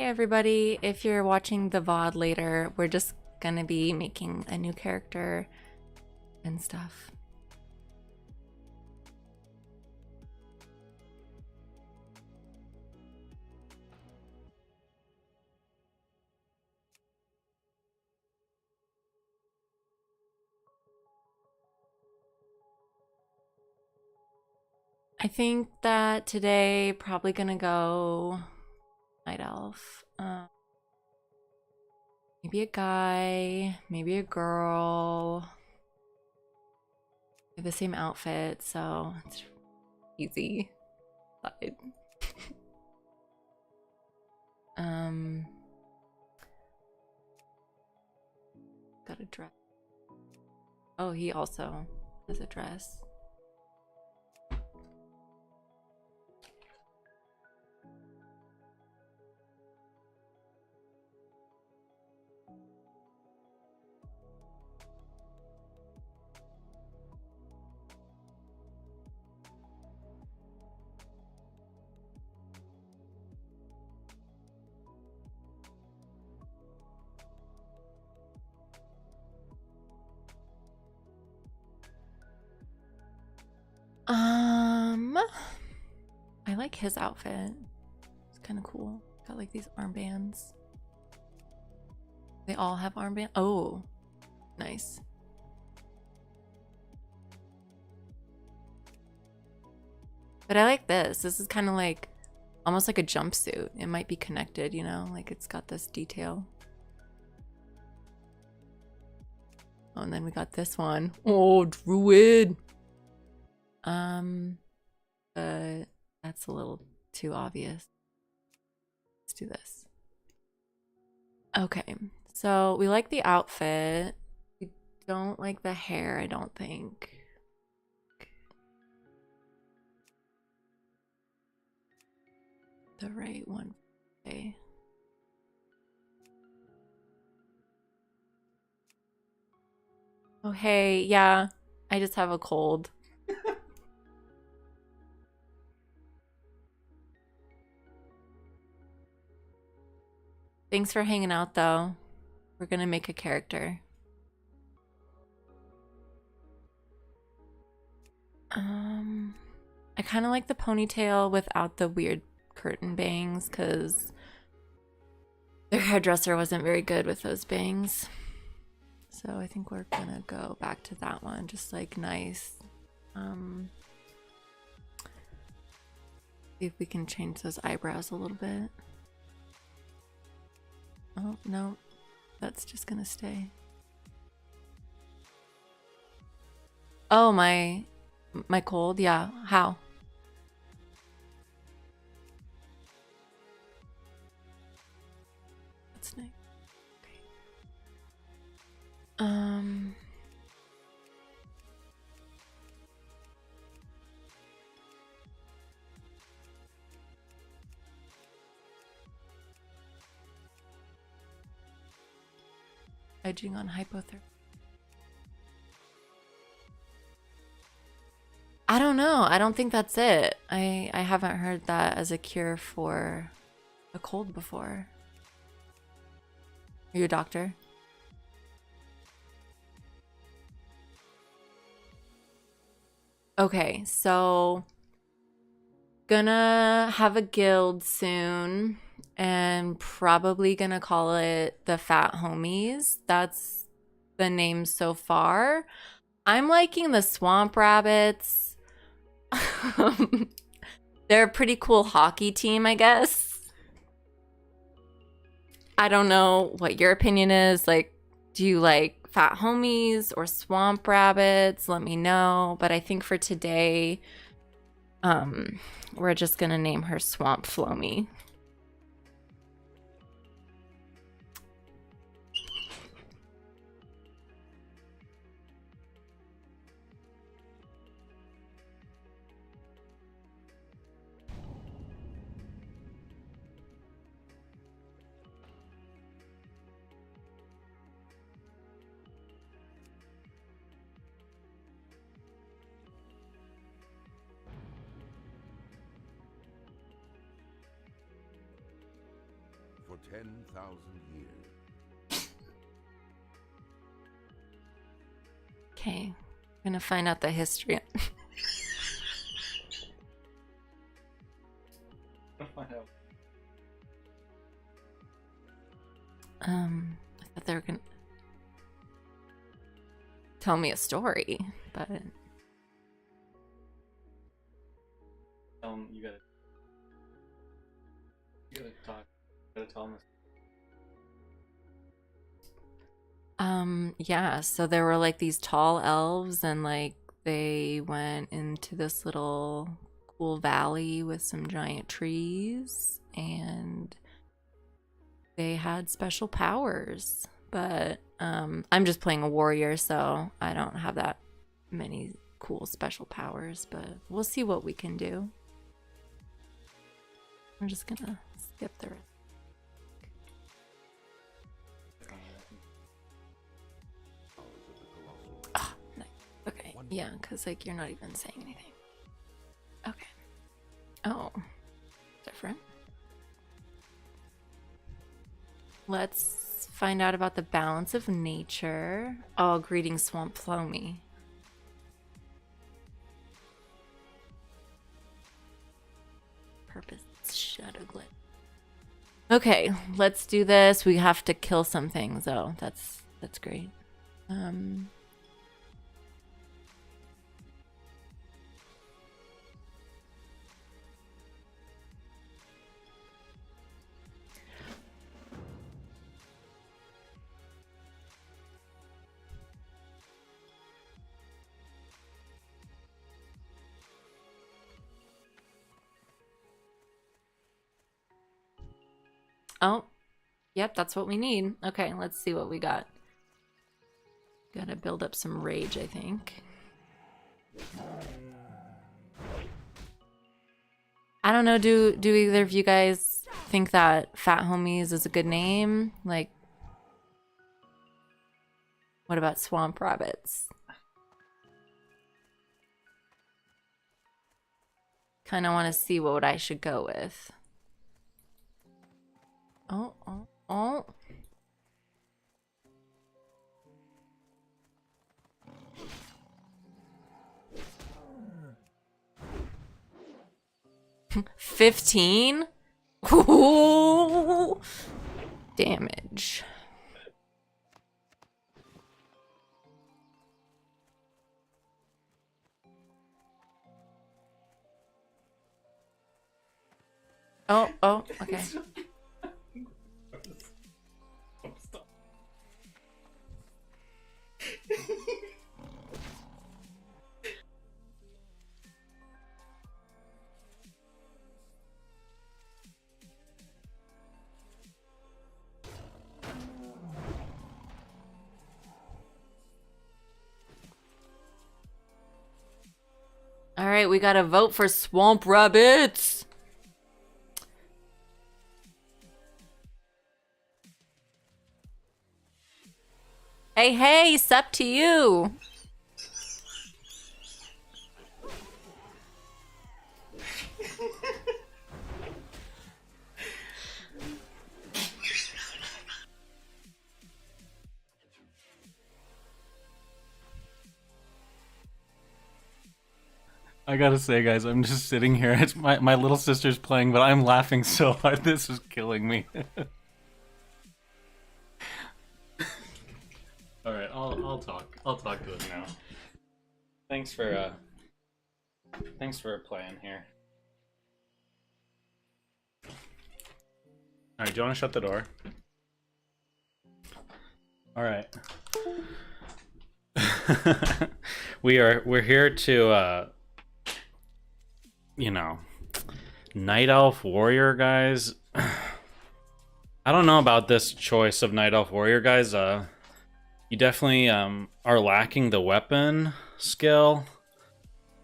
everybody, if you're watching the VOD later, we're just gonna be making a new character and stuff. I think that today probably gonna go Night Elf. Maybe a guy, maybe a girl. The same outfit, so it's easy. Got a dress. Oh, he also has a dress. I like his outfit. It's kind of cool. Got like these armbands. They all have armbands. Oh, nice. But I like this. This is kind of like almost like a jumpsuit. It might be connected, you know, like it's got this detail. Oh, and then we got this one. Oh, Druid. But that's a little too obvious. Let's do this. Okay, so we like the outfit. We don't like the hair, I don't think. The right one. Okay. Oh, hey, yeah, I just have a cold. Thanks for hanging out, though. We're gonna make a character. I kind of like the ponytail without the weird curtain bangs because their hairdresser wasn't very good with those bangs. So I think we're gonna go back to that one, just like nice. See if we can change those eyebrows a little bit. Oh, no, that's just gonna stay. Oh, my cold? Yeah, how? That's nice. Okay. Edging on hypothermia. I don't know. I don't think that's it. I haven't heard that as a cure for a cold before. Are you a doctor? Okay, so gonna have a guild soon and probably gonna call it the Fat Homies. That's the name so far. I'm liking the Swamp Rabbits. They're a pretty cool hockey team, I guess. I don't know what your opinion is. Like, do you like Fat Homies or Swamp Rabbits? Let me know. But I think for today, we're just gonna name her Swamp Flomy. for 10,000 years. Okay, I'm gonna find out the history. I thought they were gonna tell me a story, but You gotta talk. You gotta tell them. Yeah, so there were like these tall elves, and like they went into this little cool valley with some giant trees, and they had special powers. But I'm just playing a warrior, so I don't have that many cool special powers, but we'll see what we can do. I'm just gonna skip the rest. Oh, nice. Okay, yeah, because like you're not even saying anything. Okay. Oh, different. Let's find out about the balance of nature. Oh, greetings, Swamp Plomy. Purpose shadow glitch. Okay, let's do this. We have to kill some things though. That's great. Oh, yep, that's what we need. Okay, let's see what we got. Gotta build up some rage, I think. I don't know, do either of you guys think that Fat Homies is a good name? Like, what about Swamp Rabbits? Kind of want to see what I should go with. Oh, oh, oh. $15? Ooh. Damage. Oh, oh, okay. All right, we gotta vote for Swamp Rabbits. Hey, hey, it's up to you. I gotta say, guys, I'm just sitting here. It's my little sister's playing, but I'm laughing so hard. This is killing me. All right, I'll talk. I'll talk to it now. Thanks for playing here. All right, do you want to shut the door? All right. we're here to you know, Night Elf Warrior, guys. I don't know about this choice of Night Elf Warrior, guys. You definitely are lacking the weapon skill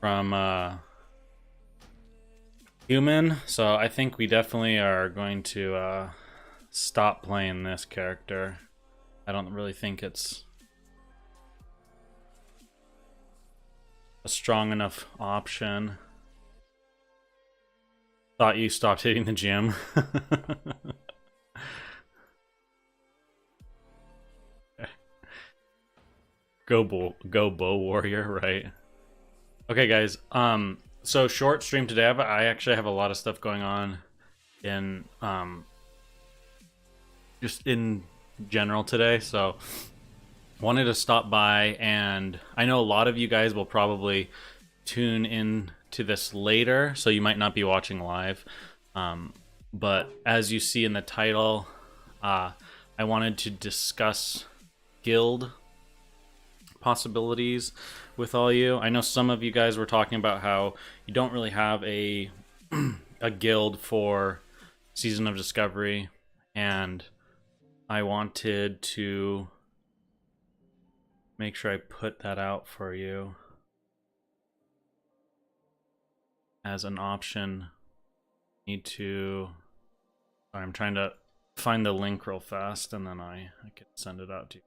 from human, so I think we definitely are going to stop playing this character. I don't really think it's a strong enough option. Thought you stopped hitting the gym. Go bow warrior, right? Okay, guys. So short stream today. I actually have a lot of stuff going on in just in general today. So wanted to stop by, and I know a lot of you guys will probably tune in to this later, so you might not be watching live. But as you see in the title, I wanted to discuss guild possibilities with all you. I know some of you guys were talking about how you don't really have a a guild for Season of Discovery, and I wanted to make sure I put that out for you as an option. Need to... I'm trying to find the link real fast, and then I can send it out to you.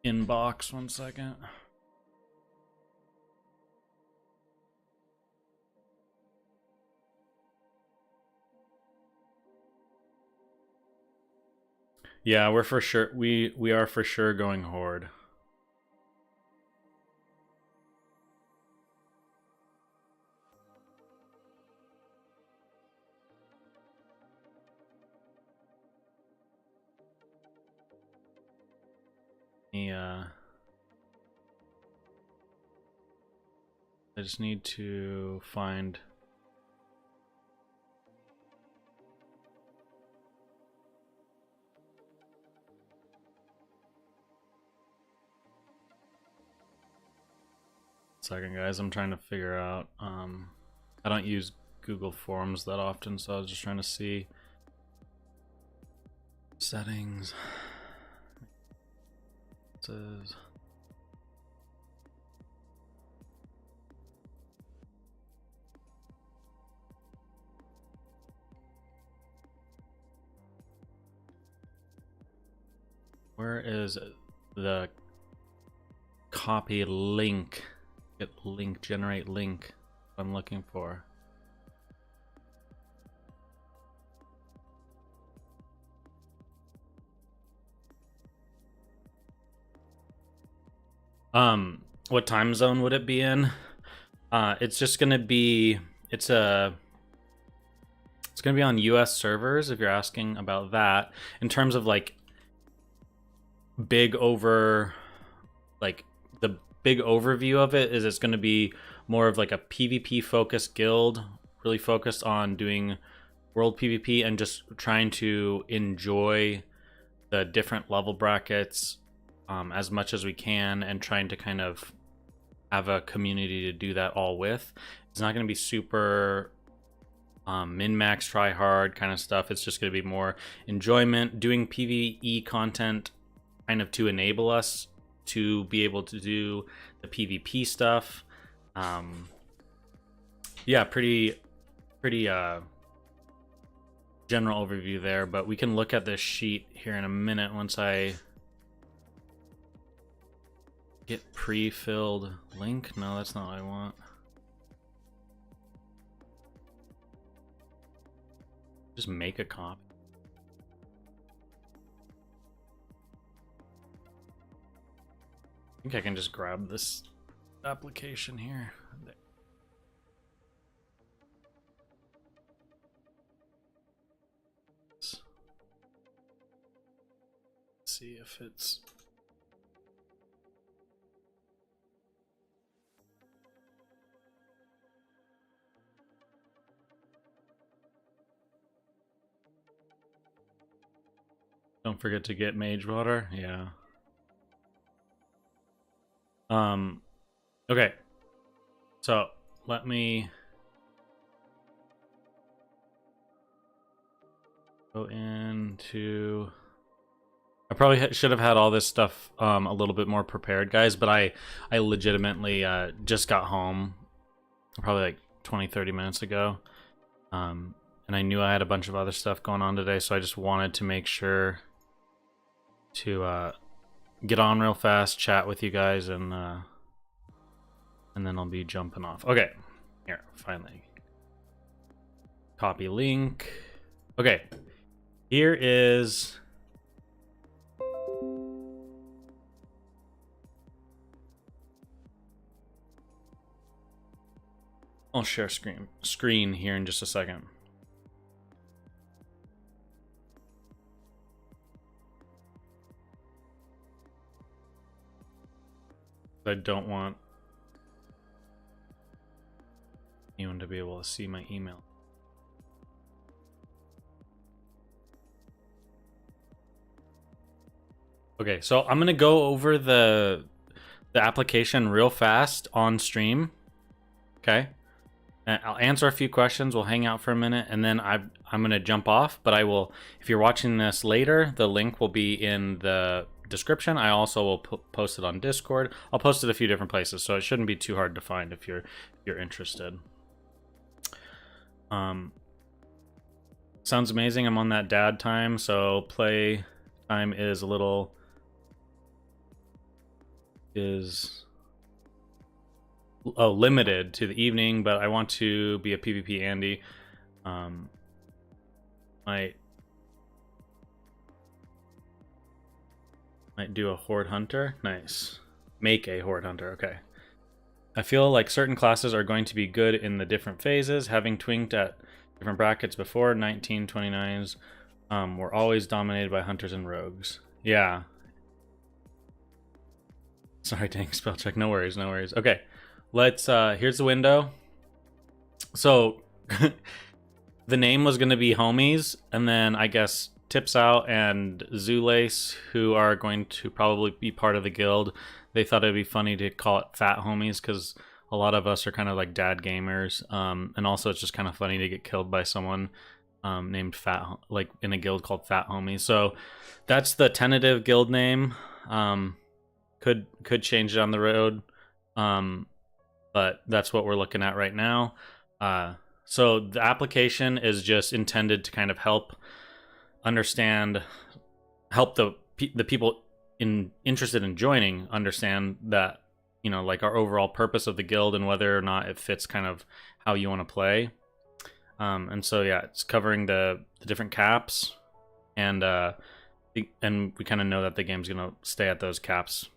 Inbox, 1 second. Yeah, we're for sure. We are for sure going Horde. Yeah. I just need to find... Second, guys, I'm trying to figure out. I don't use Google Forms that often, so I was just trying to see settings. It says where is the copy link? Get link, generate link. I'm looking for. What time zone would it be in? It's just gonna be, it's gonna be on US servers, if you're asking about that. In terms of like big over, like the big overview of it is it's gonna be more of like a PvP focused guild, really focused on doing world PvP and just trying to enjoy the different level brackets as much as we can, and trying to kind of have a community to do that all with. It's not going to be super min-max, try hard kind of stuff. It's just going to be more enjoyment, doing PvE content kind of to enable us to be able to do the PvP stuff. Yeah, pretty general overview there, but we can look at this sheet here in a minute once I get pre-filled link. No, that's not what I want. Just make a copy. I think I can just grab this application here. Let's see if it's... Don't forget to get mage water. Yeah. Okay. So let me go into... I probably should have had all this stuff a little bit more prepared, guys, but I legitimately just got home probably like 20-30 minutes ago. And I knew I had a bunch of other stuff going on today, so I just wanted to make sure to get on real fast, chat with you guys, and then I'll be jumping off. Okay, here, finally. Copy link. Okay, Here is... I'll share screen here in just a second. I don't want anyone to be able to see my email. Okay, so I'm gonna go over the application real fast on stream. Okay, and I'll answer a few questions. We'll hang out for a minute, and then I'm gonna jump off. But I will, if you're watching this later, the link will be in the description. I also will post it on Discord. I'll post it a few different places, so it shouldn't be too hard to find if you're interested. Sounds amazing. I'm on that dad time, so play time is a little limited to the evening, but I want to be a PvP Andy. Might do a Horde Hunter. Nice. Make a Horde Hunter. Okay. I feel like certain classes are going to be good in the different phases. Having twinked at different brackets before, 1929s were always dominated by hunters and rogues. Yeah. Sorry, dang, spell check. No worries, no worries. Okay, let's, here's the window. So, the name was going to be Homies, and then I guess Tips Out and Zulace, who are going to probably be part of the guild, they thought it'd be funny to call it Fat Homies, because a lot of us are kind of like dad gamers, and also it's just kind of funny to get killed by someone named Fat, like in a guild called Fat Homies. So, that's the tentative guild name. Could change it on the road, but that's what we're looking at right now. So the application is just intended to kind of help the people interested in joining understand that, you know, like our overall purpose of the guild and whether or not it fits kind of how you want to play. And so yeah, it's covering the different caps, and we kind of know that the game's gonna stay at those caps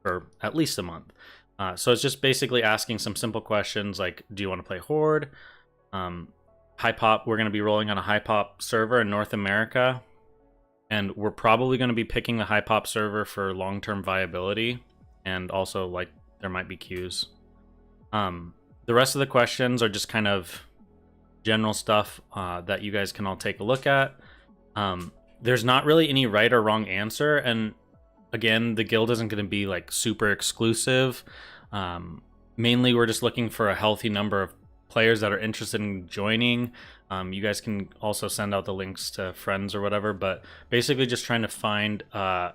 for at least a month. So it's just basically asking some simple questions like, do you want to play Horde? High Pop, we're going to be rolling on a High Pop server in North America, and we're probably going to be picking the High Pop server for long-term viability, and also like there might be queues. The rest of the questions are just kind of general stuff that you guys can all take a look at. There's not really any right or wrong answer, and again, the guild isn't going to be like super exclusive. Mainly, we're just looking for a healthy number of players that are interested in joining. You guys can also send out the links to friends or whatever, but basically just trying to find a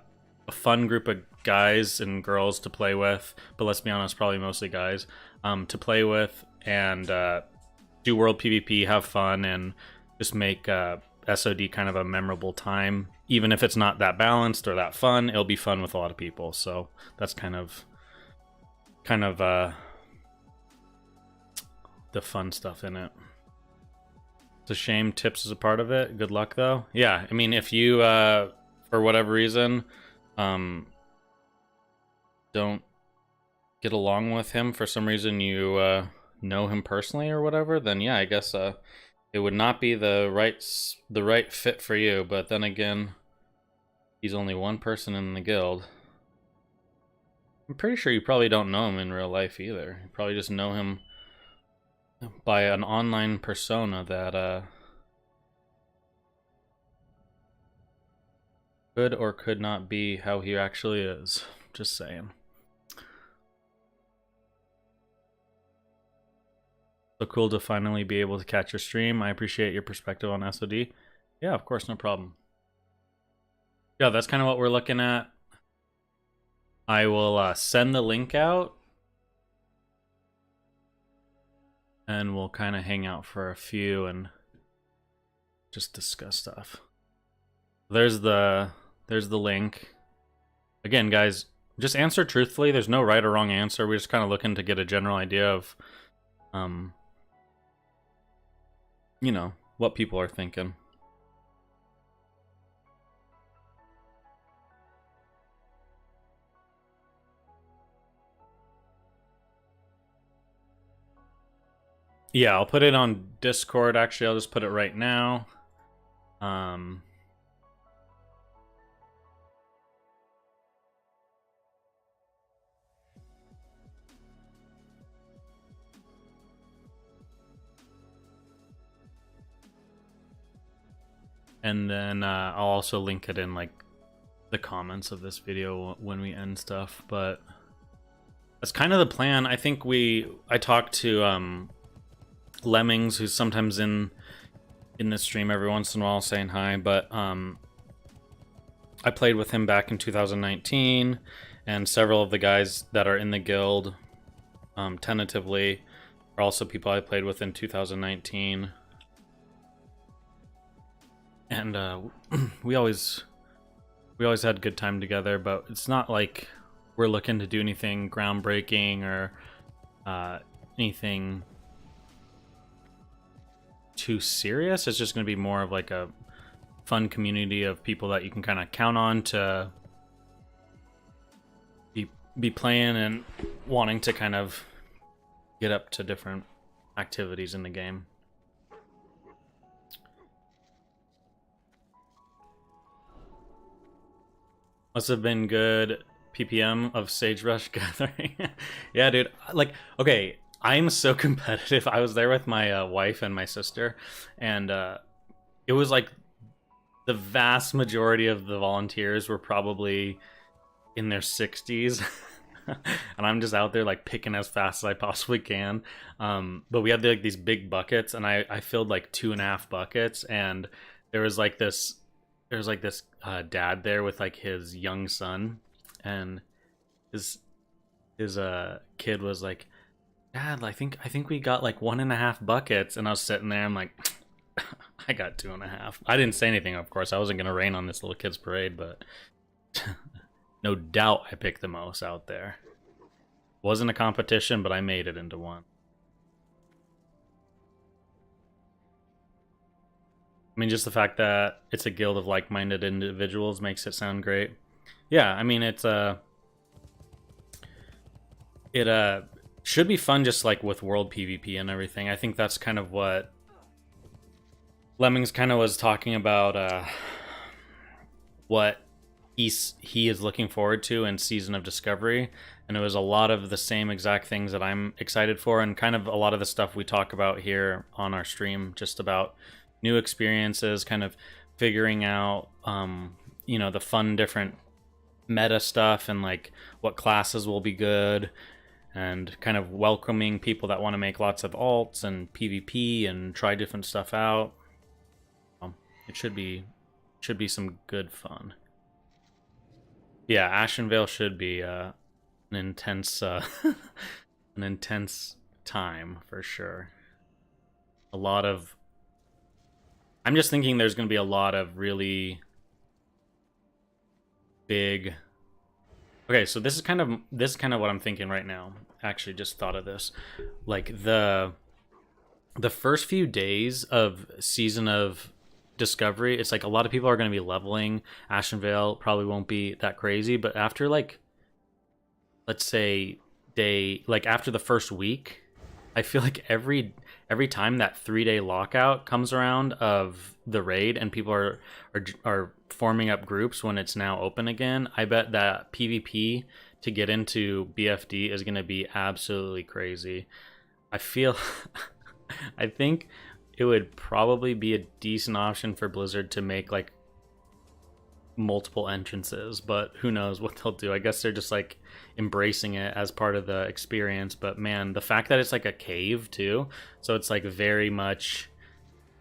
fun group of guys and girls to play with, but let's be honest, probably mostly guys, to play with and do world PvP, have fun, and just make SOD kind of a memorable time. Even if it's not that balanced or that fun, it'll be fun with a lot of people. So that's kind of the fun stuff in it. It's a shame Tips is a part of it. Good luck though. Yeah, I mean, if you for whatever reason don't get along with him, for some reason you know him personally or whatever, then yeah, I guess it would not be the right fit for you. But then again, he's only one person in the guild. I'm pretty sure you probably don't know him in real life either. You probably just know him by an online persona that could or could not be how he actually is. Just saying. So cool to finally be able to catch your stream. I appreciate your perspective on SOD. Yeah, of course, no problem. Yeah, that's kind of what we're looking at. I will send the link out, and we'll kind of hang out for a few and just discuss stuff. There's the link. Again, guys, just answer truthfully. There's no right or wrong answer. We're just kind of looking to get a general idea of you know, what people are thinking. Yeah, I'll put it on Discord. Actually, I'll just put it right now. And then I'll also link it in like the comments of this video when we end stuff. But that's kind of the plan. I think I talked to Lemmings, who's sometimes in the stream every once in a while saying hi, but I played with him back in 2019, and several of the guys that are in the guild tentatively are also people I played with in 2019. And we always had good time together, but it's not like we're looking to do anything groundbreaking or anything too serious. It's just going to be more of like a fun community of people that you can kind of count on to be playing and wanting to kind of get up to different activities in the game. Must have been good PPM of Sagebrush Gathering. Yeah, dude. Like, okay, I'm so competitive. I was there with my wife and my sister, and it was like the vast majority of the volunteers were probably in their 60s. And I'm just out there like picking as fast as I possibly can. But we had like these big buckets, and I filled like 2.5 buckets, and there was like this dad there with like his young son, and his kid was like, "Dad, I think we got like 1.5 buckets," and I was sitting there, I'm like, I got 2.5. I didn't say anything, of course. I wasn't gonna rain on this little kid's parade, but no doubt I picked the most out there. Wasn't a competition, but I made it into one. I mean, just the fact that it's a guild of like-minded individuals makes it sound great. Yeah, I mean, it should be fun, just like with world PvP and everything. I think that's kind of what Lemmings kind of was talking about, what he is looking forward to in Season of Discovery, and it was a lot of the same exact things that I'm excited for, and kind of a lot of the stuff we talk about here on our stream, just about new experiences, kind of figuring out the fun different meta stuff, and like what classes will be good, and kind of welcoming people that want to make lots of alts and PvP and try different stuff out. It should be some good fun. Yeah, Ashenvale should be an intense an intense time for sure. I'm just thinking there's going to be a lot of really big. Okay, so this is kind of what I'm thinking right now. Actually, just thought of this. Like the first few days of Season of Discovery, it's like a lot of people are going to be leveling. Ashenvale probably won't be that crazy, but after like, let's say after the first week, I feel like every time that 3-day lockout comes around of the raid and people are forming up groups when it's now open again, I bet that PvP to get into BFD is going to be absolutely crazy. I think it would probably be a decent option for Blizzard to make like multiple entrances, but who knows what they'll do. I guess they're just like embracing it as part of the experience. But man, the fact that it's like a cave too, so it's like very much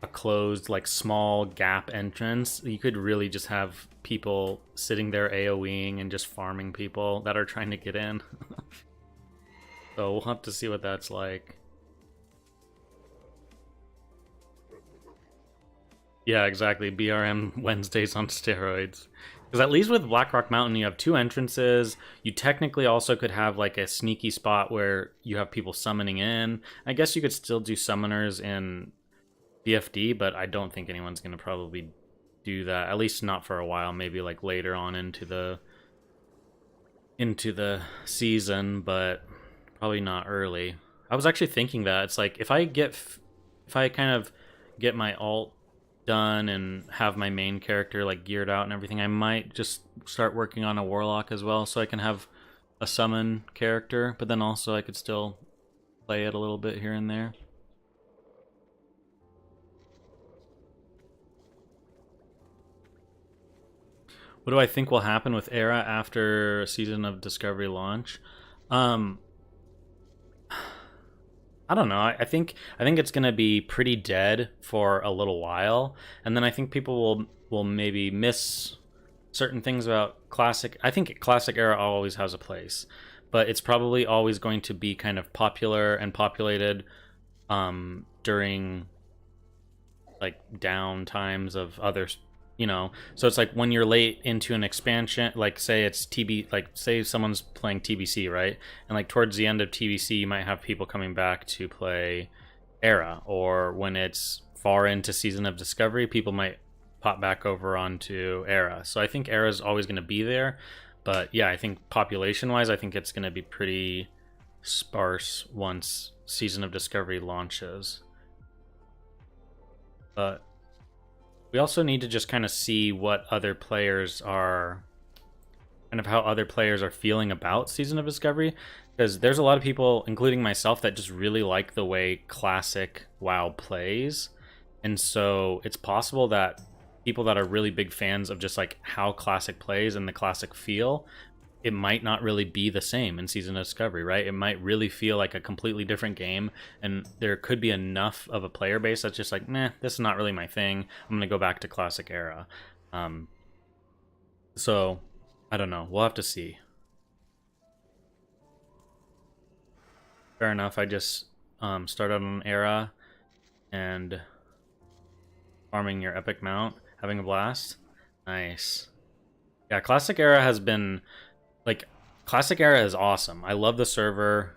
a closed, like small gap entrance, you could really just have people sitting there AoEing and just farming people that are trying to get in. So we'll have to see what that's like. Yeah, exactly. BRM Wednesdays on steroids. Because at least with Blackrock Mountain, you have 2 entrances. You technically also could have like a sneaky spot where you have people summoning in. I guess you could still do summoners in BFD, but I don't think anyone's going to probably do that. At least not for a while. Maybe like later on into the season, but probably not early. I was actually thinking that it's like if I kind of get my alt done and have my main character like geared out and everything, I might just start working on a warlock as well, so I can have a summon character, but then also I could still play it a little bit here and there. What do I think will happen with Era after Season of Discovery launch? Um, I don't know. I think it's gonna be pretty dead for a little while, and then I think people will maybe miss certain things about classic. I think classic Era always has a place, but it's probably always going to be kind of popular and populated during like down times of others, so it's like when you're late into an expansion, like say it's like say someone's playing TBC, right? And like towards the end of TBC you might have people coming back to play Era, or when it's far into Season of Discovery, people might pop back over onto Era. So I think Era is always going to be there, but yeah, I think population wise, I think it's going to be pretty sparse once Season of Discovery launches. But we also need to just kind of see what other players are, kind of how other players are feeling about Season of Discovery, because there's a lot of people, including myself, that just really like the way classic WoW plays. And so it's possible that people that are really big fans of just like how classic plays and the classic feel, it might not really be the same in Season of Discovery, right? It might really feel like a completely different game, and there could be enough of a player base that's just like, nah, this is not really my thing. I'm gonna go back to Classic Era. So I don't know. We'll have to see. Fair enough. I just started on Era and farming your epic mount, having a blast. Nice. Yeah, Classic Era has been like, Classic Era is awesome. I love the server.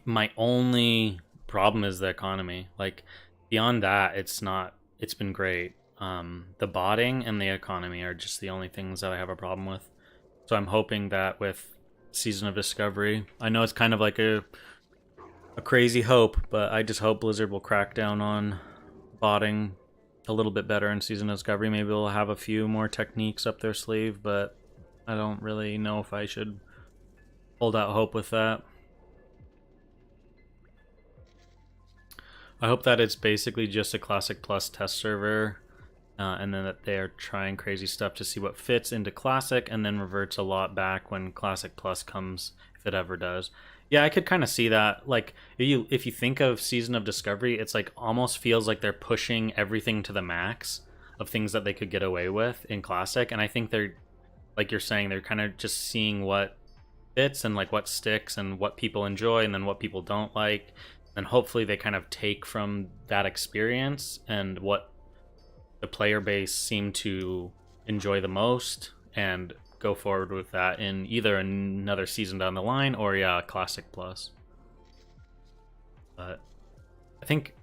My only problem is the economy. Like, beyond that, it's been great. The botting and the economy are just the only things that I have a problem with. So I'm hoping that with Season of Discovery, I know it's kind of like a crazy hope, but I just hope Blizzard will crack down on botting a little bit better in Season of Discovery. Maybe they'll have a few more techniques up their sleeve, but I don't really know if I should hold out hope with that. I hope that it's basically just a Classic Plus test server, and then that they're trying crazy stuff to see what fits into Classic, and then reverts a lot back when Classic Plus comes, if it ever does. Yeah, I could kind of see that. Like, if you think of Season of Discovery, it's like almost feels like they're pushing everything to the max of things that they could get away with in Classic, and I think they're, like you're saying, they're kind of just seeing what fits and like what sticks and what people enjoy and then what people don't like, and hopefully they kind of take from that experience and what the player base seem to enjoy the most and go forward with that in either another season down the line or Classic Plus. But I think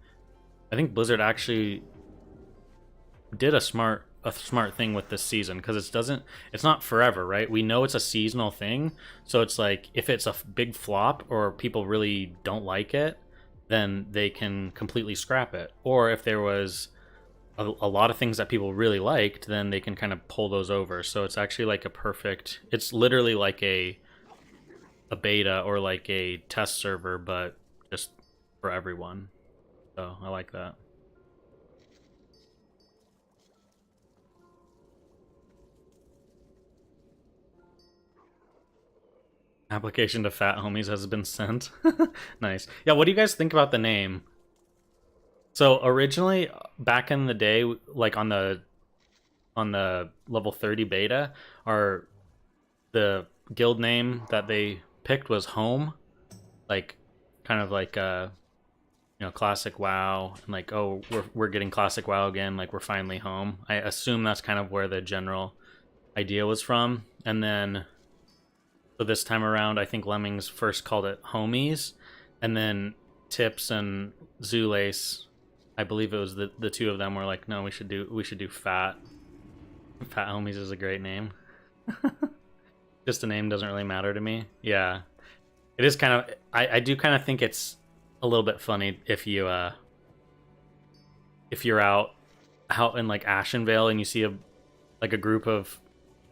Blizzard actually did a smart thing with this season, because it's not forever, right? We know it's a seasonal thing, so it's like if it's a big flop or people really don't like it, then they can completely scrap it. Or if there was a lot of things that people really liked, then they can kind of pull those over. So it's actually like it's literally like a beta or like a test server, but just for everyone. So I like that. Application to Fat Homies has been sent. Nice. Yeah, what do you guys think about the name? So originally, back in the day, like on the level 30 beta, the guild name that they picked was Home, like kind of like classic WoW, and like, oh, we're getting classic WoW again, like we're finally home. I assume that's kind of where the general idea was from, and then. So this time around, I think Lemmings first called it Homies, and then Tips and Zulace, I believe it was the two of them, were like, no, we should do Fat. Fat Homies is a great name. Just the name doesn't really matter to me. Yeah, it is kind of. I do kind of think it's a little bit funny if you're out in like Ashenvale and you see a group of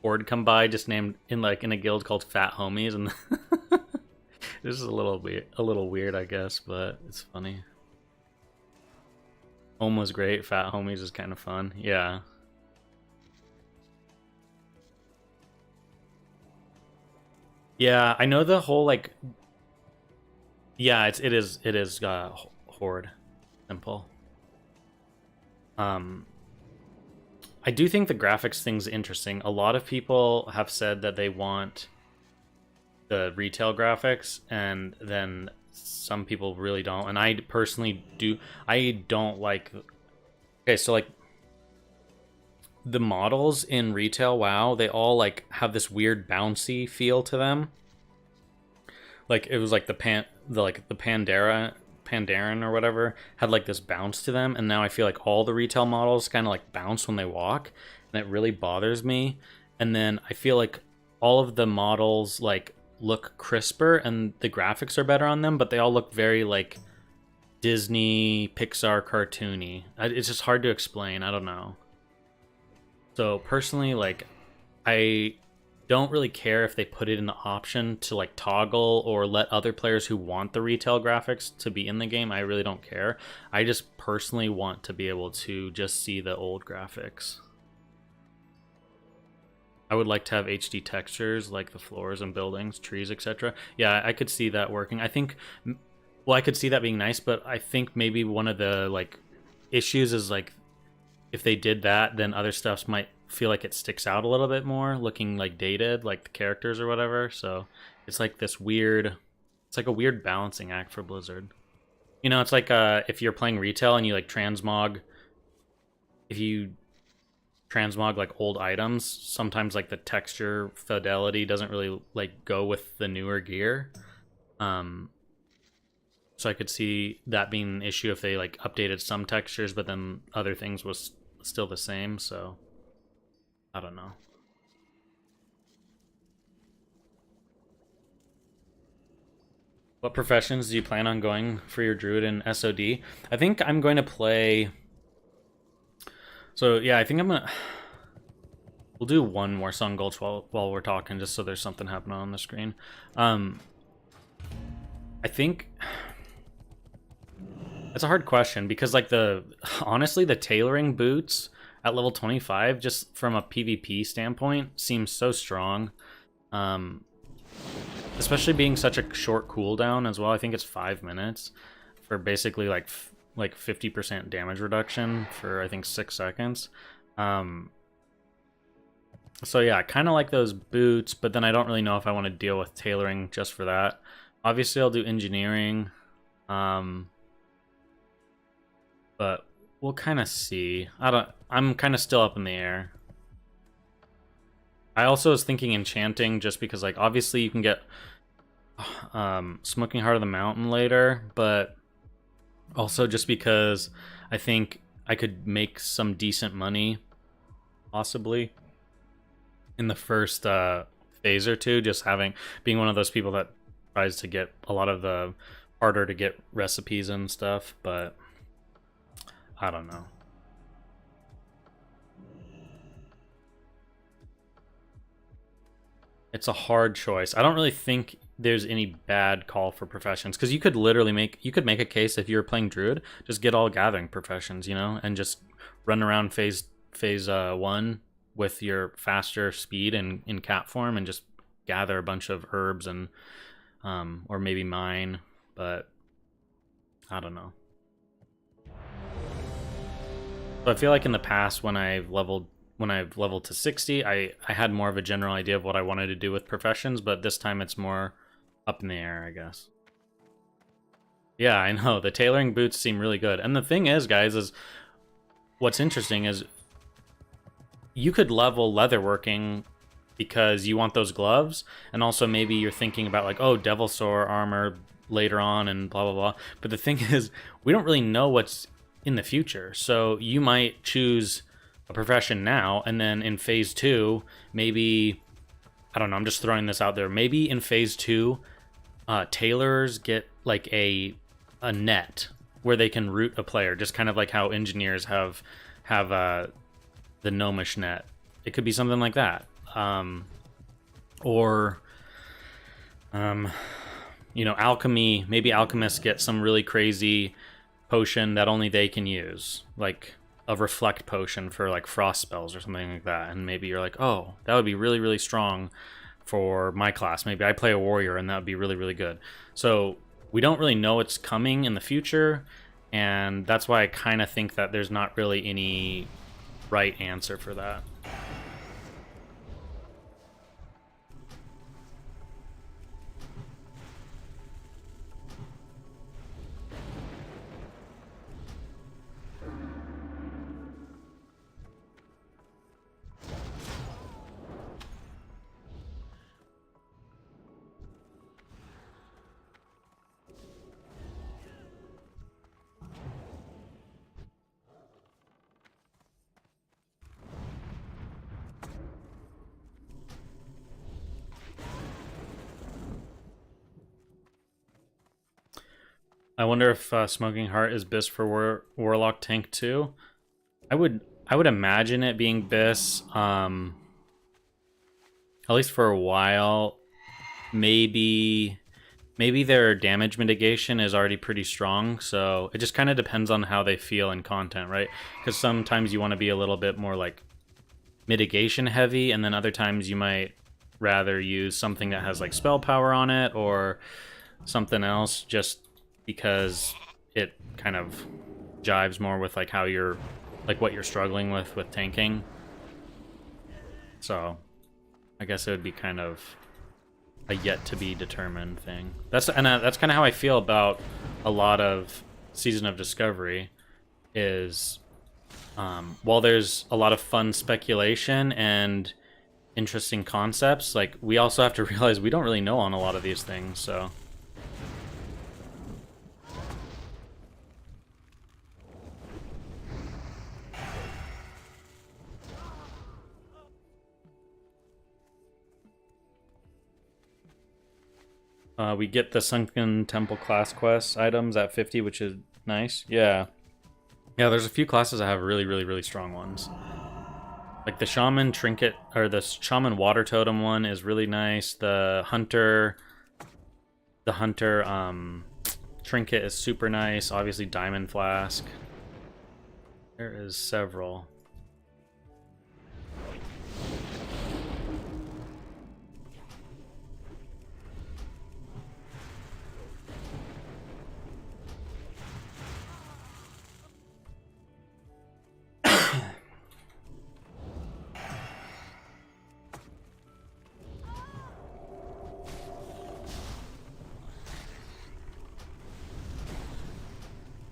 horde come by just named in a guild called Fat Homies, and this is a little weird, I guess, but it's funny. Home was great. Fat Homies is kind of fun. Yeah. Yeah, I know the whole like. Yeah, it is horde simple. I do think the graphics thing's interesting. A lot of people have said that they want the retail graphics, and then some people really don't. And I personally do. I don't like. Okay, so like the models in retail WoW, they all like have this weird bouncy feel to them. Like it was like the Pandaren or whatever had like this bounce to them, and now I feel like all the retail models kind of like bounce when they walk, and it really bothers me. And then I feel like all of the models like look crisper and the graphics are better on them, but they all look very like Disney Pixar cartoony. It's just hard to explain. I don't know. So personally, like, I don't really care if they put it in the option to like toggle or let other players who want the retail graphics to be in the game. I really don't care. I just personally want to be able to just see the old graphics. I would like to have HD textures like the floors and buildings, trees, etc. Yeah, I could see that working. I think, well, I could see that being nice, but I think maybe one of the like issues is like if they did that, then other stuff might feel like it sticks out a little bit more, looking like dated, like the characters or whatever. So it's like this weird, it's like a weird balancing act for Blizzard. You know, it's like if you're playing retail and you like transmog, if you transmog like old items, sometimes like the texture fidelity doesn't really like go with the newer gear. So I could see that being an issue if they like updated some textures, but then other things was still the same. So I don't know. What professions do you plan on going for your druid in SOD? I think I'm going to play. So yeah, I think I'm gonna. We'll do one more Sun Gulch while we're talking, just so there's something happening on the screen. I think it's a hard question because like honestly the tailoring boots at level 25 just from a PvP standpoint seems so strong. Especially being such a short cooldown as well. I think it's 5 minutes for basically like 50% damage reduction for I think 6 seconds. So yeah, I kind of like those boots, but then I don't really know if I want to deal with tailoring just for that. Obviously, I'll do engineering, but we'll kind of see. I'm kind of still up in the air. I also was thinking enchanting just because, like, obviously you can get Smoking Heart of the Mountain later, but also just because I think I could make some decent money, possibly, in the first phase or two, just being one of those people that tries to get a lot of the harder to get recipes and stuff, but I don't know. It's a hard choice. I don't really think there's any bad call for professions because you could literally make a case if you were playing druid, just get all gathering professions, you know, and just run around phase 1 with your faster speed and in cat form and just gather a bunch of herbs and or maybe mine, but I don't know. So I feel like in the past when I've leveled to 60, I had more of a general idea of what I wanted to do with professions, but this time it's more up in the air, I guess. Yeah, I know. The tailoring boots seem really good. And the thing is, guys, is what's interesting is you could level leatherworking because you want those gloves, and also maybe you're thinking about like, oh, Devil Sore armor later on and blah, blah, blah. But the thing is, we don't really know what's in the future. So you might choose a profession now, and then in phase 2, maybe, I don't know, I'm just throwing this out there, maybe in phase 2, tailors get like a a net where they can root a player, just kind of like how engineers have the gnomish net. It could be something like that, or you know, alchemy. Maybe alchemists get some really crazy potion that only they can use, like a reflect potion for like frost spells or something like that. And maybe you're like, oh, that would be really, really strong for my class. Maybe I play a warrior and that would be really, really good. So we don't really know what's coming in the future, and that's why I kind of think that there's not really any right answer for that. I wonder if Smoking Heart is BIS for Warlock tank too. I would imagine it being BIS, at least for a while. Maybe their damage mitigation is already pretty strong, so it just kind of depends on how they feel in content, right? Because sometimes you want to be a little bit more like mitigation heavy, and then other times you might rather use something that has like spell power on it or something else, just because it kind of jives more with like how you're, like what you're struggling with tanking. So I guess it would be kind of a yet to be determined thing. That's kind of how I feel about a lot of Season of Discovery. Is while there's a lot of fun speculation and interesting concepts, like we also have to realize we don't really know on a lot of these things. So we get the Sunken Temple class quest items at 50, which is nice. Yeah, there's a few classes that have really, really, really strong ones. Like the Shaman Trinket, or the Shaman Water Totem one is really nice. The Hunter Trinket is super nice. Obviously Diamond Flask. There is several.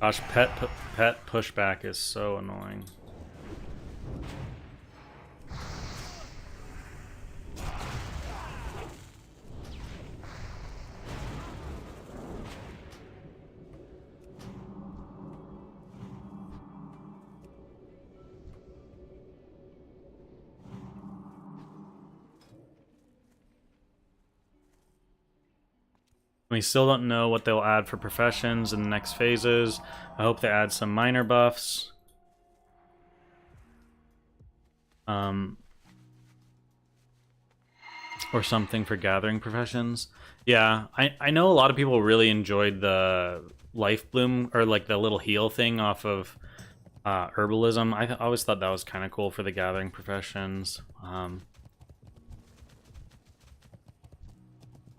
Gosh, pet pushback is so annoying. We still don't know what they'll add for professions in the next phases. I hope they add some minor buffs. Or something for gathering professions. Yeah, I know a lot of people really enjoyed the life bloom, or like the little heal thing off of herbalism. I always thought that was kind of cool for the gathering professions.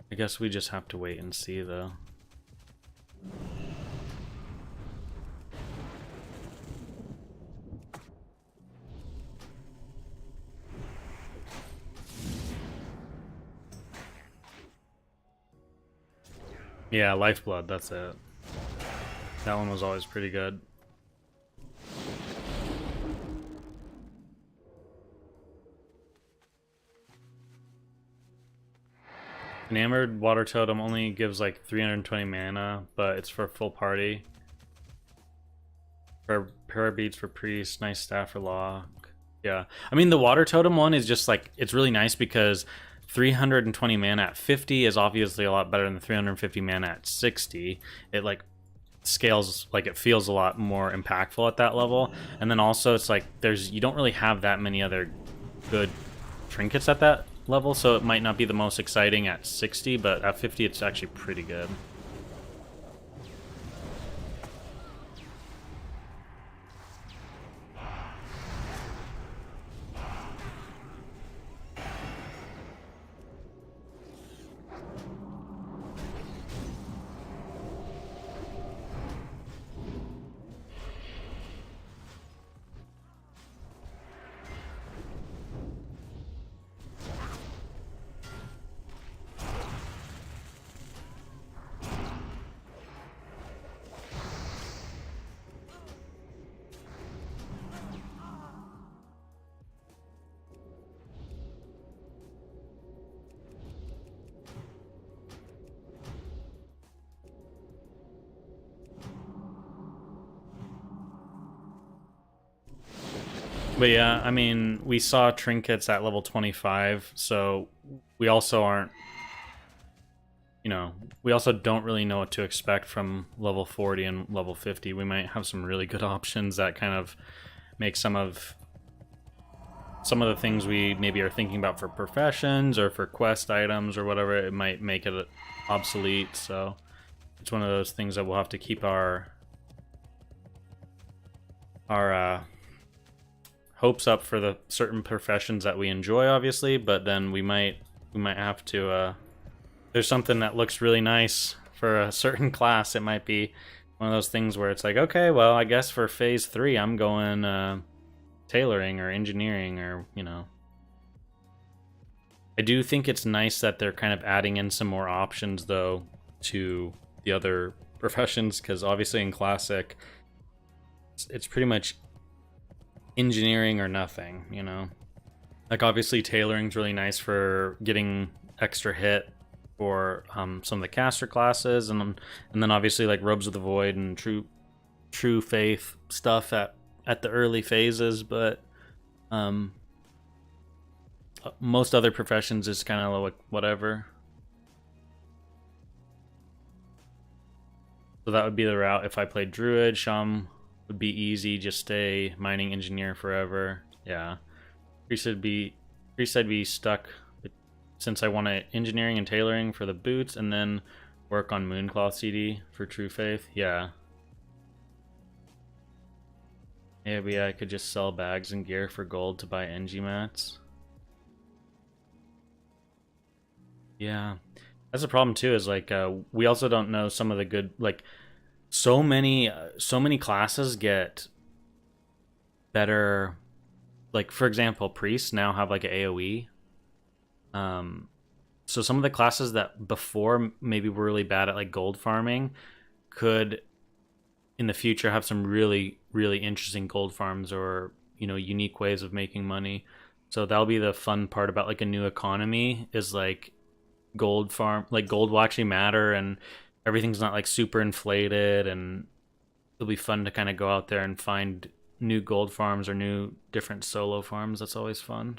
I guess we just have to wait and see, though. Yeah, Lifeblood, that's it. That one was always pretty good. Enamored Water Totem only gives like 320 mana, but it's for full party. Prayer beads for priest, nice staff for lock. Yeah, I mean the Water Totem one is just like, it's really nice because 320 mana at 50 is obviously a lot better than 350 mana at 60. It like scales, like it feels a lot more impactful at that level. And then also it's like you don't really have that many other good trinkets at that level, so it might not be the most exciting at 60, but at 50 it's actually pretty good. But yeah, I mean, we saw trinkets at level 25, so we also aren't, you know, we also don't really know what to expect from level 40 and level 50. We might have some really good options that kind of make some of the things we maybe are thinking about for professions or for quest items or whatever, it might make it obsolete. So it's one of those things that we'll have to keep our hopes up for the certain professions that we enjoy, obviously, but then we might have to there's something that looks really nice for a certain class. It might be one of those things where it's like, okay, well, I guess for phase 3 I'm going tailoring or engineering, or, you know. I do think it's nice that they're kind of adding in some more options though to the other professions, because obviously in classic it's pretty much engineering or nothing, you know. Like obviously tailoring's really nice for getting extra hit for some of the caster classes, and then obviously like Robes of the Void and True Faith stuff at the early phases, but most other professions is kind of like whatever. So that would be the route if I played Druid. Sham would be easy, just stay mining engineer forever. Yeah. Priest I'd be stuck since I want engineering and tailoring for the boots, and then work on Mooncloth CD for True Faith. Yeah. Maybe I could just sell bags and gear for gold to buy NG mats. Yeah. That's a problem too, is like we also don't know some of the good, like so many classes get better. Like for example, priests now have like an AoE. So some of the classes that before maybe were really bad at like gold farming could in the future have some really, really interesting gold farms, or, you know, unique ways of making money. So that'll be the fun part about like a new economy, is like gold farm, like gold will actually matter and everything's not like super inflated, and it'll be fun to kind of go out there and find new gold farms or new different solo farms. That's always fun.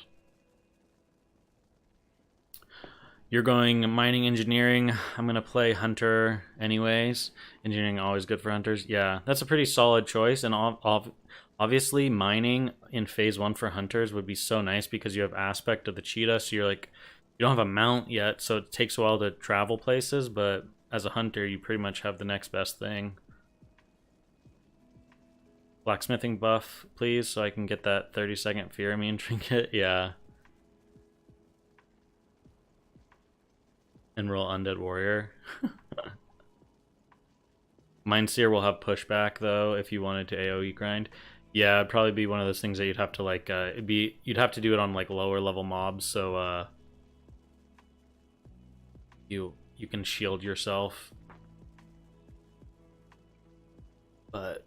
You're going mining engineering. I'm going to play hunter anyways. Engineering always good for hunters. Yeah, that's a pretty solid choice. And obviously mining in phase 1 for hunters would be so nice because you have aspect of the cheetah. So you're like, you don't have a mount yet, so it takes a while to travel places. But as a hunter, you pretty much have the next best thing. Blacksmithing buff, please, so I can get that 30-second fear immune trinket. Yeah. And roll Undead Warrior. Mindseer will have pushback though if you wanted to AoE grind. Yeah, it'd probably be one of those things that you'd have to like you'd have to do it on like lower level mobs, so you can shield yourself. But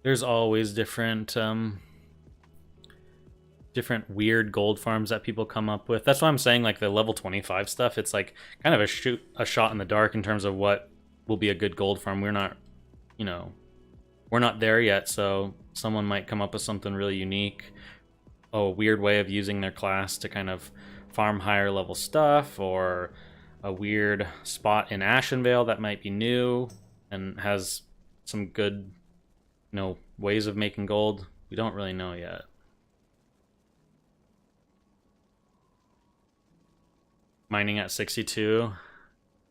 there's always different weird gold farms that people come up with. That's why I'm saying like the level 25 stuff, it's like kind of a shot in the dark in terms of what will be a good gold farm. We're not, you know, we're not there yet, so someone might come up with something really unique, a weird way of using their class to kind of farm higher level stuff, or a weird spot in Ashenvale that might be new and has some good, ways of making gold. We don't really know yet. Mining at 62. You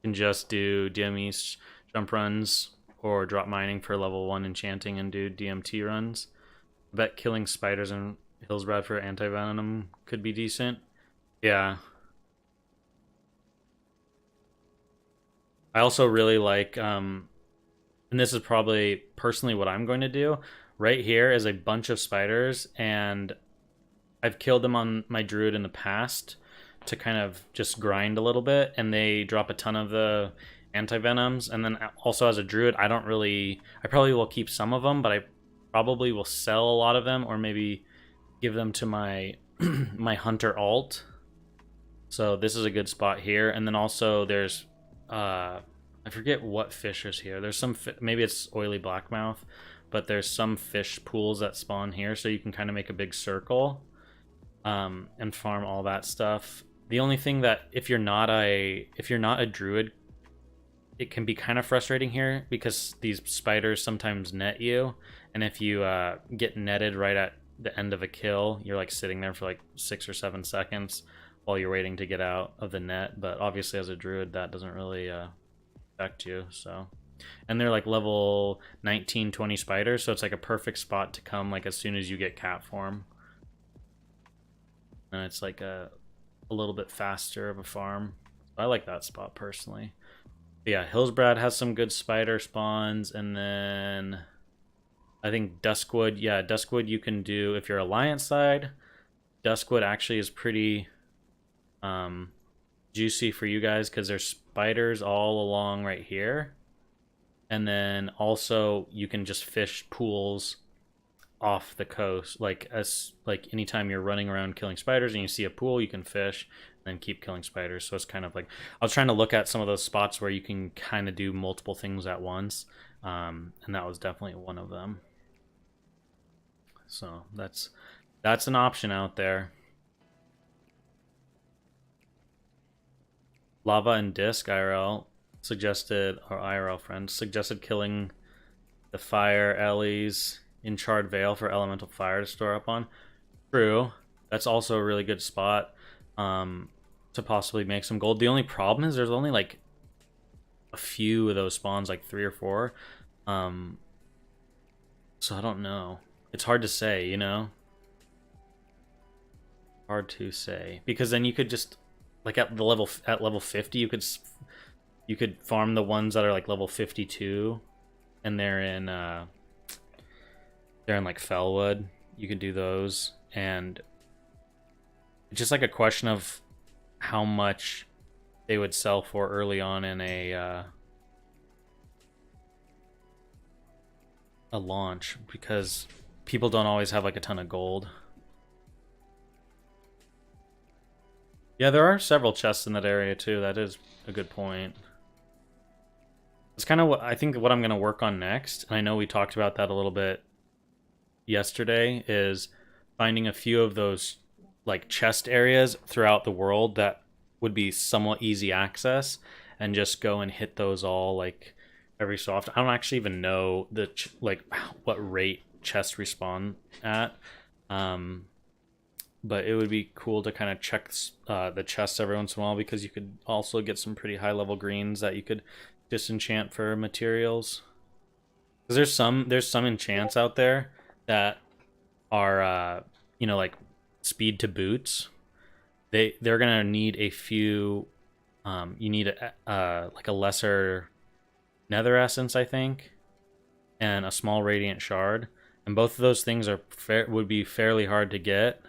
can just do DME jump runs or drop mining for level 1 enchanting and do DMT runs. I bet killing spiders in Hillsbrad for anti-venom could be decent. Yeah. I also really like, and this is probably personally what I'm going to do. Right here is a bunch of spiders, and I've killed them on my druid in the past to kind of just grind a little bit, and they drop a ton of the anti-venoms. And then also as a druid, I probably will keep some of them, but I probably will sell a lot of them, or maybe give them to my my hunter alt. So this is a good spot here. And then also there's I forget what fish is here. There's some maybe it's oily blackmouth, but there's some fish pools that spawn here, so you can kind of make a big circle and farm all that stuff. The only thing that if you're not a druid, it can be kind of frustrating here because these spiders sometimes net you, and if you get netted right at the end of a kill, you're like sitting there for like 6 or 7 seconds while you're waiting to get out of the net. But obviously as a druid that doesn't really affect you. So, and they're like level 19, 20 spiders, so it's like a perfect spot to come like as soon as you get cat form, and it's like a little bit faster of a farm. I like that spot personally. But yeah, Hillsbrad has some good spider spawns, and then I think Duskwood, Duskwood you can do if you're Alliance side. Duskwood actually is pretty juicy for you guys because there's spiders all along right here. And then also you can just fish pools off the coast, like anytime you're running around killing spiders and you see a pool, you can fish and then keep killing spiders. So it's kind of like, I was trying to look at some of those spots where you can kind of do multiple things at once, and that was definitely one of them. So that's an option out there. Lava and Disc IRL friend suggested killing the fire Ellies in Charred Vale for elemental fire to store up on. True. That's also a really good spot to possibly make some gold. The only problem is there's only like a few of those spawns, like 3 or 4. So I don't know. It's hard to say, Hard to say, because then you could just like at level 50 you could farm the ones that are like level 52 and they're in like Fellwood. You can do those, and it's just like a question of how much they would sell for early on in a launch, because people don't always have like a ton of gold. Yeah, there are several chests in that area too. That is a good point. It's kind of what I think what I'm going to work on next, and I know we talked about that a little bit yesterday, is finding a few of those like chest areas throughout the world that would be somewhat easy access, and just go and hit those all like every so often. I don't actually even know like what rate chests respawn at, but it would be cool to kind of check the chests every once in a while, because you could also get some pretty high level greens that you could disenchant for materials. Because there's some enchants out there that are like speed to boots. They're gonna need a few. You need like a lesser nether essence, I think, and a small radiant shard, and both of those things would be fairly hard to get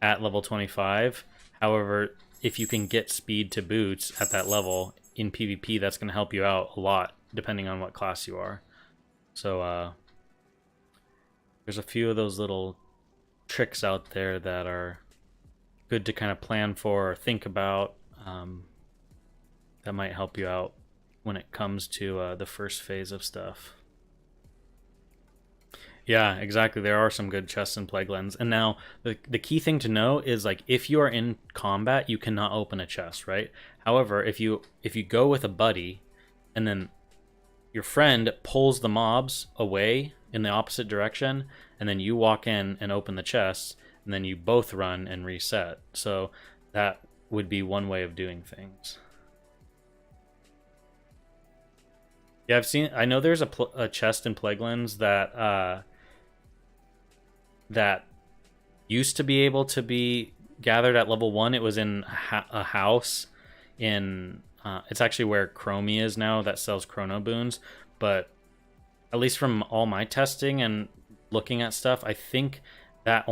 at level 25. However, if you can get speed to boots at that level in PvP, that's going to help you out a lot depending on what class you are. So there's a few of those little tricks out there that are good to kind of plan for or think about, that might help you out when it comes to the first phase of stuff. Yeah, exactly. There are some good chests in Plaguelands. And now the key thing to know is like if you are in combat, you cannot open a chest, right? However, if you go with a buddy and then your friend pulls the mobs away in the opposite direction, and then you walk in and open the chests, and then you both run and reset. So that would be one way of doing things. Yeah, I know there's a chest in Plaguelands that used to be able to be gathered at level 1. It was in a house in it's actually where Chromie is now, that sells chrono boons. But at least from all my testing and looking at stuff, I think that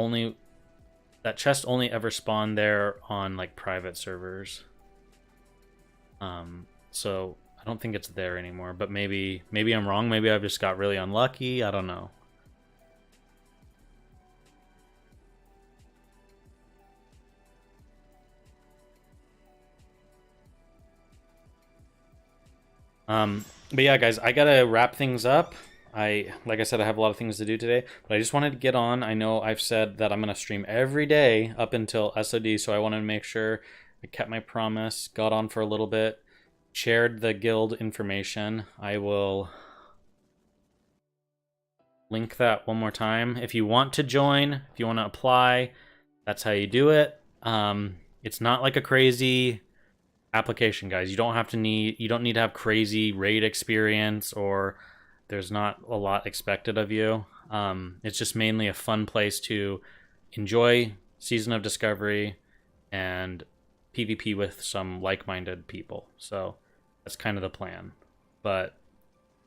chest only ever spawned there on like private servers. So I don't think it's there anymore, but maybe I'm wrong. Maybe I've just got really unlucky. I don't know. But yeah, guys, I gotta wrap things up. Like I said, I have a lot of things to do today, but I just wanted to get on. I know I've said that I'm gonna stream every day up until SOD, so I wanted to make sure I kept my promise. Got on for a little bit, shared the guild information. I will link that one more time. If you want to join, if you want to apply, that's how you do it. It's not like a crazy application, guys. You don't need to have crazy raid experience, or there's not a lot expected of you. It's just mainly a fun place to enjoy Season of Discovery and PvP with some like-minded people. So that's kind of the plan. But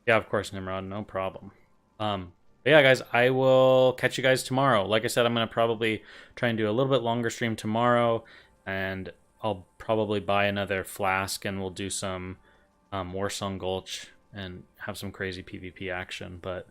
yeah, of course, Nimrod, no problem. But yeah, guys, I will catch you guys tomorrow. Like I said, I'm going to probably try and do a little bit longer stream tomorrow, and I'll probably buy another flask and we'll do some Warsong Gulch and have some crazy PvP action. But